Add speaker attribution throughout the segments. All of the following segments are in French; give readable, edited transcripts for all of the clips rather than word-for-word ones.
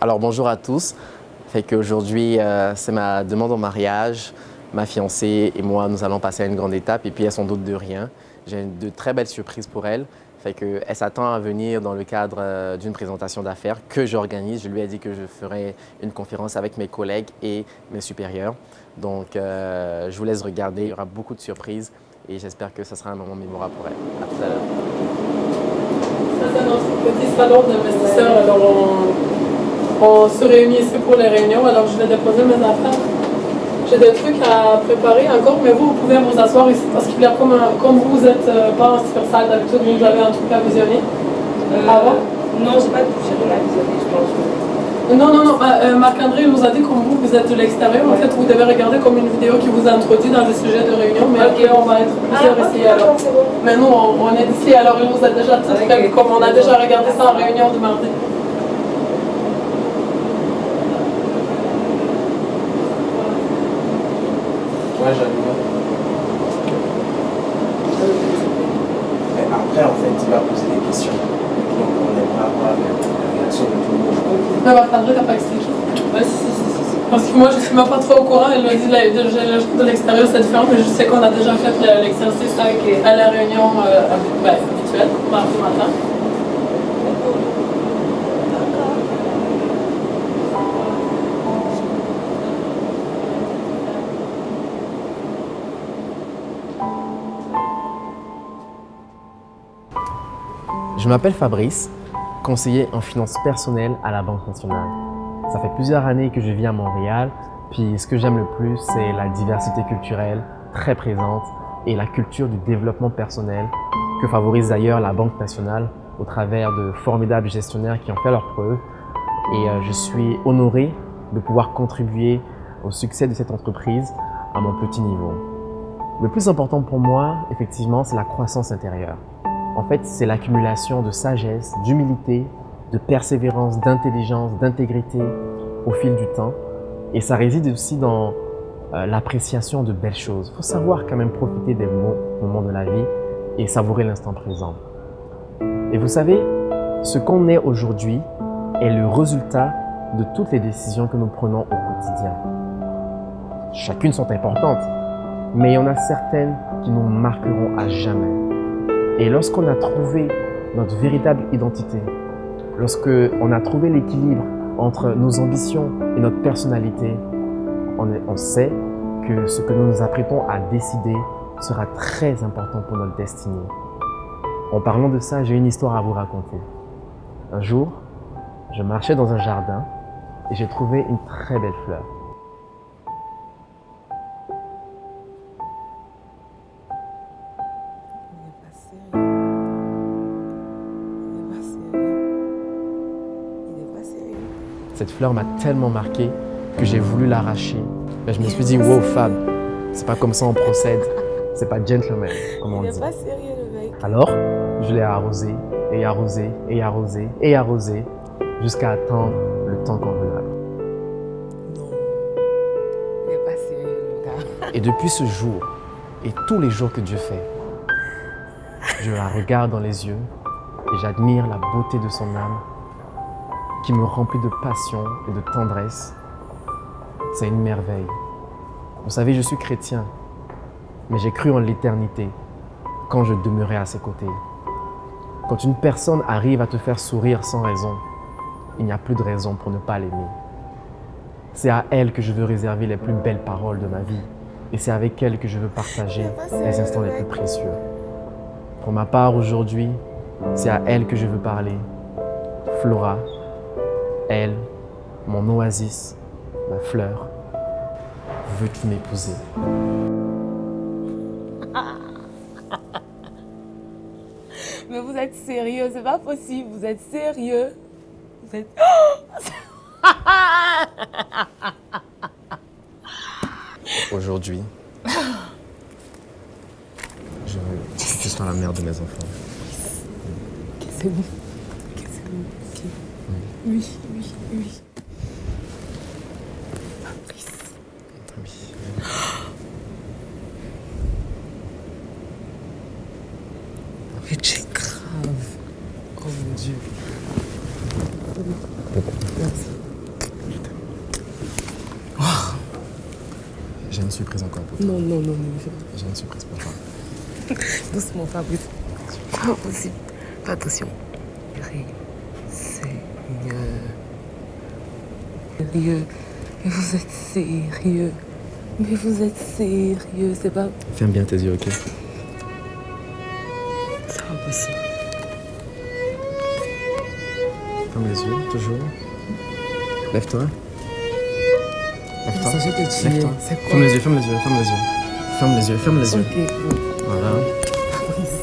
Speaker 1: Alors bonjour à tous. Fait qu'aujourd'hui, c'est ma demande en mariage. Ma fiancée et moi, nous allons passer à une grande étape et puis elle s'en doute de rien. J'ai de très belles surprises pour elle. Fait qu'elle s'attend à venir dans le cadre d'une présentation d'affaires que j'organise. Je lui ai dit que je ferai une conférence avec mes collègues et mes supérieurs. Donc, je vous laisse regarder. Il y aura beaucoup de surprises et j'espère que ce sera un moment mémorable pour elle. À tout à l'heure.
Speaker 2: Ça, c'est notre petit salon d'investisseurs. Alors, on se réunit ici pour les réunions. Alors, je vais déposer mes affaires. J'ai des trucs à préparer encore, mais vous pouvez vous asseoir ici parce qu'il y a comme vous êtes pas en succursale d'habitude, vous avez un truc à visionner. Avant?
Speaker 3: Non, j'ai pas touché rien à visionner, je pense.
Speaker 2: Non. Marc-André nous a dit comme vous êtes de l'extérieur. En fait, vous devez regarder comme une vidéo qui vous introduit dans le sujet de réunion, mais après, on va être plusieurs ici. Alors. Mais nous, on est d'ici, alors il nous a déjà tout fait, comme on a déjà regardé ça en réunion de mardi.
Speaker 4: Ouais, j'adore. Après, en fait, il va poser des questions. Donc, on aimerait avoir la réaction de tout le monde.
Speaker 2: Mais Marc-André, t'as pas expliqué?
Speaker 3: Si.
Speaker 2: Parce que moi, je suis même pas trop au courant. Elle m'a dit de l'extérieur, c'est différent, mais je sais qu'on a déjà fait l'exercice à la réunion habituelle, mardi matin.
Speaker 1: Je m'appelle Fabrice, conseiller en finances personnelles à la Banque nationale. Ça fait plusieurs années que je vis à Montréal, puis ce que j'aime le plus, c'est la diversité culturelle très présente et la culture du développement personnel que favorise d'ailleurs la Banque nationale au travers de formidables gestionnaires qui ont fait leurs preuves. Et je suis honoré de pouvoir contribuer au succès de cette entreprise à mon petit niveau. Le plus important pour moi, effectivement, c'est la croissance intérieure. En fait, c'est l'accumulation de sagesse, d'humilité, de persévérance, d'intelligence, d'intégrité au fil du temps. Et ça réside aussi dans l'appréciation de belles choses. Il faut savoir quand même profiter des bons moments de la vie et savourer l'instant présent. Et vous savez, ce qu'on est aujourd'hui est le résultat de toutes les décisions que nous prenons au quotidien. Chacune sont importantes, mais il y en a certaines qui nous marqueront à jamais. Et lorsqu'on a trouvé notre véritable identité, lorsqu'on a trouvé l'équilibre entre nos ambitions et notre personnalité, on sait que ce que nous nous apprêtons à décider sera très important pour notre destinée. En parlant de ça, j'ai une histoire à vous raconter. Un jour, je marchais dans un jardin et j'ai trouvé une très belle fleur. Cette fleur m'a tellement marqué que j'ai voulu l'arracher. Mais je me suis dit, wow Fab, c'est pas comme ça on procède. C'est pas gentleman, comme on dit.
Speaker 3: Il est pas sérieux le mec.
Speaker 1: Alors, je l'ai arrosé, et arrosé, et arrosé, et arrosé, jusqu'à attendre le temps convenable.
Speaker 3: Non. Il est pas sérieux le gars.
Speaker 1: Et depuis ce jour, et tous les jours que Dieu fait, je la regarde dans les yeux et j'admire la beauté de son âme qui me remplit de passion et de tendresse. C'est une merveille. Vous savez, je suis chrétien, mais j'ai cru en l'éternité quand je demeurais à ses côtés. Quand une personne arrive à te faire sourire sans raison, il n'y a plus de raison pour ne pas l'aimer. C'est à elle que je veux réserver les plus belles paroles de ma vie et c'est avec elle que je veux partager les instants les plus précieux. Pour ma part aujourd'hui, c'est à elle que je veux parler. Flora, elle, mon oasis, ma fleur, veux-tu m'épouser?
Speaker 3: Mais vous êtes sérieux, c'est pas possible, vous êtes sérieux. Vous êtes...
Speaker 1: Aujourd'hui, je suis dans la mère de mes enfants.
Speaker 3: C'est bon. C'est bon. Ok. Oui. Fabrice.
Speaker 1: Oui.
Speaker 3: C'est grave. Oh mon Dieu. Merci.
Speaker 1: J'ai une surprise encore pour toi.
Speaker 3: Non, non, non, non.
Speaker 1: J'ai une surprise pour toi.
Speaker 3: Doucement, Fabrice. Pas possible. Fais attention. Sérieux. Mais vous êtes sérieux. Mais vous êtes sérieux. C'est pas...
Speaker 1: Ferme bien tes yeux, ok?
Speaker 3: C'est pas possible.
Speaker 1: Ferme les yeux, toujours. Lève-toi. Lève-toi.
Speaker 3: Ça, je te tuer.
Speaker 1: Lève-toi.
Speaker 3: C'est quoi?
Speaker 1: Ferme les yeux, ferme les yeux, ferme les yeux. Ferme les yeux, ferme les yeux.
Speaker 3: Ok, bon.
Speaker 1: Voilà.
Speaker 3: Fabrice.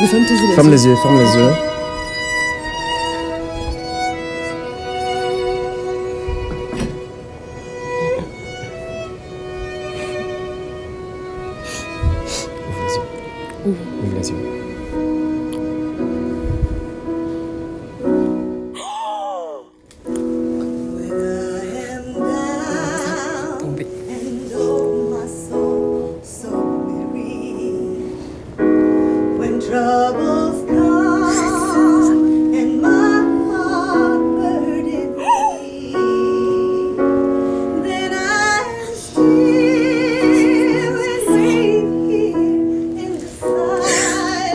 Speaker 3: Nous sommes toujours
Speaker 1: Ferme les yeux, ferme les yeux. Ouvre les yeux.
Speaker 3: Tombé.
Speaker 5: And oh, my soul so weary when troubles come and my heart burdened me. Then I still will sing here in the silence.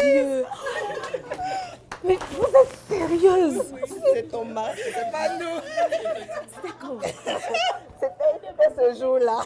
Speaker 3: sérieux? Mais vous êtes sérieuse?
Speaker 5: C'est ton mari, c'est pas nous.
Speaker 3: D'accord.
Speaker 5: C'est elle qui fait ce jour-là.